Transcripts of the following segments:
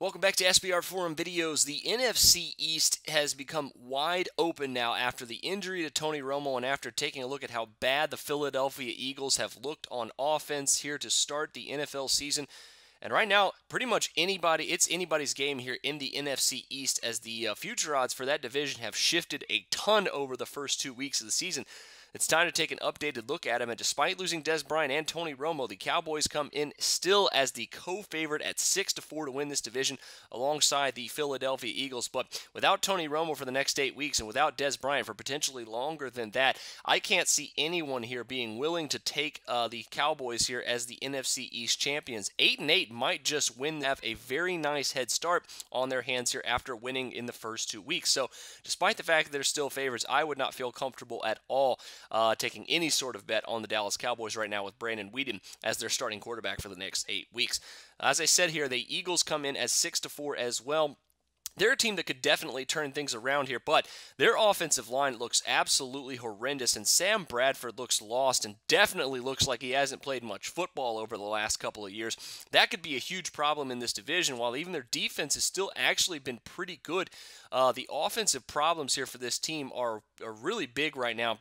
Welcome back to SBR Forum Videos. The NFC East has become wide open now after the injury to Tony Romo and after taking a look at how bad the Philadelphia Eagles have looked on offense here to start the NFL season. And right now, pretty much it's anybody's game here in the NFC East as the future odds for that division have shifted a ton over the first 2 weeks of the season. It's time to take an updated look at him, and despite losing Des Bryant and Tony Romo, the Cowboys come in still as the co-favorite at 6-4 to win this division alongside the Philadelphia Eagles. But without Tony Romo for the next 8 weeks and without Des Bryant for potentially longer than that, I can't see anyone here being willing to take the Cowboys here as the NFC East champions. 8-8 might just have a very nice head start on their hands here after winning in the first 2 weeks. So despite the fact that they're still favorites, I would not feel comfortable at all taking any sort of bet on the Dallas Cowboys right now with Brandon Weeden as their starting quarterback for the next 8 weeks. As I said here, the Eagles come in as 6-4 as well. They're a team that could definitely turn things around here, but their offensive line looks absolutely horrendous, and Sam Bradford looks lost and definitely looks like he hasn't played much football over the last couple of years. That could be a huge problem in this division, while even their defense has still actually been pretty good. The offensive problems here for this team are really big right now.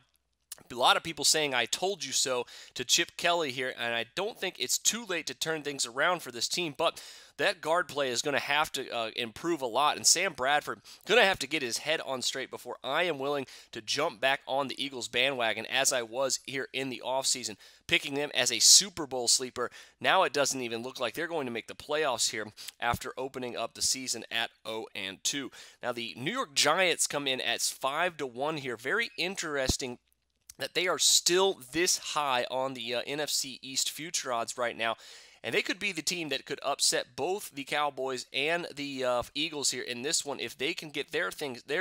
A lot of people saying "I told you so" to Chip Kelly here, and I don't think it's too late to turn things around for this team, but that guard play is going to have to improve a lot, and Sam Bradford going to have to get his head on straight before I am willing to jump back on the Eagles bandwagon as I was here in the offseason, picking them as a Super Bowl sleeper. Now it doesn't even look like they're going to make the playoffs here after opening up the season at 0-2. Now the New York Giants come in at 5-1 here. Very interesting that they are still this high on the NFC East future odds right now. And they could be the team that could upset both the Cowboys and the Eagles here in this one if they can get their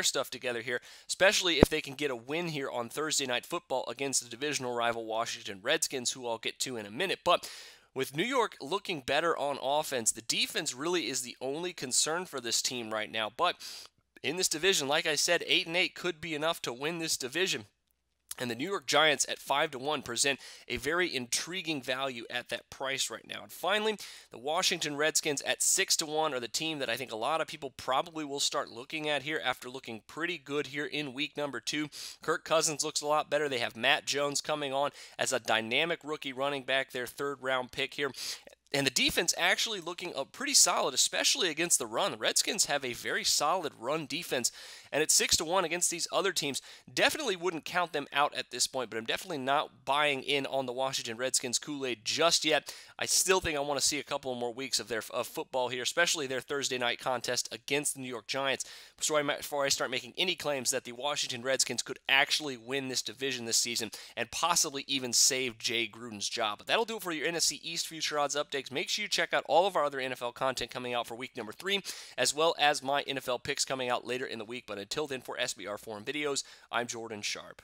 stuff together here, especially if they can get a win here on Thursday Night Football against the divisional rival Washington Redskins, who I'll get to in a minute. But with New York looking better on offense, the defense really is the only concern for this team right now. But in this division, like I said, 8-8 could be enough to win this division. And the New York Giants at 5-1 present a very intriguing value at that price right now. And finally, the Washington Redskins at 6-1 are the team that I think a lot of people probably will start looking at here after looking pretty good here in week number 2. Kirk Cousins looks a lot better. They have Matt Jones coming on as a dynamic rookie running back, their third-round pick here. And the defense actually looking pretty solid, especially against the run. The Redskins have a very solid run defense, and at 6-1 against these other teams, definitely wouldn't count them out at this point, but I'm definitely not buying in on the Washington Redskins Kool-Aid just yet. I still think I want to see a couple more weeks of football here, especially their Thursday night contest against the New York Giants, before I start making any claims that the Washington Redskins could actually win this division this season and possibly even save Jay Gruden's job. But that'll do it for your NFC East future odds update. Make sure you check out all of our other NFL content coming out for week number 3, as well as my NFL picks coming out later in the week. But until then, for SBR Forum Videos, I'm Jordan Sharp.